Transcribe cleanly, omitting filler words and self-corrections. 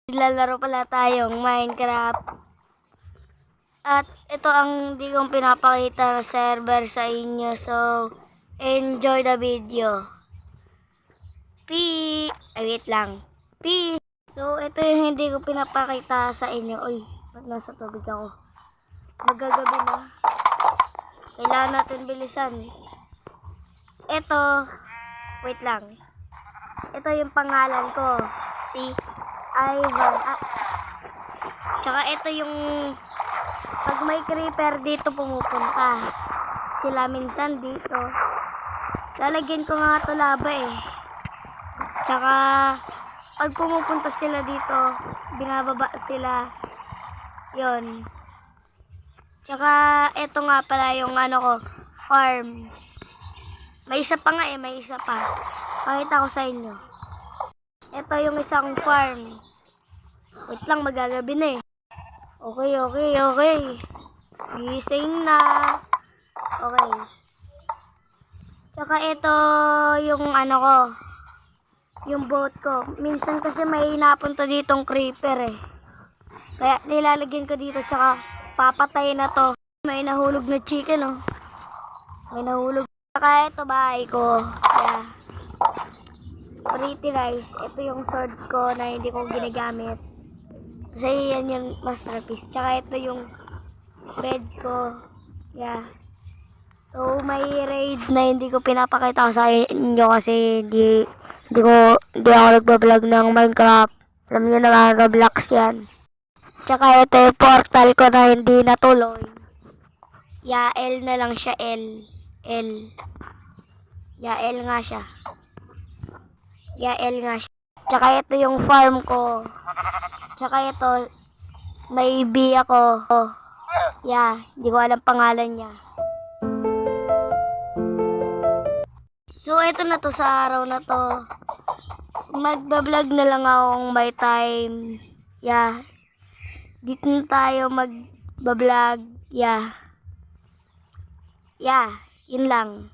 Lalaro pala tayong Minecraft. At ito ang hindi kong pinapakita na server sa inyo. So, enjoy the video. Peace! Wait lang. Peace! So, ito yung hindi ko pinapakita sa inyo. Uy, ba't nasa tubig ako? Magagabi na. Kailangan natin bilisan. Ito, wait lang. Ito yung pangalan ko. Si Ivan. Tsaka ito yung pag may creeper dito pumupunta. Sila minsan dito. Lalagyan ko nga ito laba eh. Tsaka pag pumupunta sila dito, binababa sila. Yon. Tsaka ito nga pala yung ano ko, farm. May isa pa nga eh, may isa pa. Pakita ko sa inyo. Ito yung isang farm. Wait lang, magagabi na eh. Okay. Gising na. Okay. Tsaka ito yung ano ko. Yung boat ko. Minsan kasi may napunta ditong creeper eh. Kaya nilalagyan ko dito tsaka papatay na to. May nahulog na chicken oh. May nahulog. Tsaka ito bahay ko. Yeah. Pretty nice. Ito yung sword ko na hindi ko ginagamit. Kasi yan yung masterpiece. Tsaka ito yung bed ko. Yeah. So, may raid na hindi ko pinapakita sa inyo kasi hindi ako nagbablog ng Minecraft. Alam nyo na Roblox yan. Tsaka ito yung portal ko na hindi natuloy. Yeah, L na lang siya. L. Yeah, L nga siya. Yeah, L nga siya. Tsaka ito yung farm ko. Tsaka ito, may bee ako. Oh. Yeah, hindi ko alam pangalan niya. So, ito na to sa araw na to. Magbablog na lang akong by time. Yeah. Dito na tayo magbablog. Yeah. Yeah, yun lang.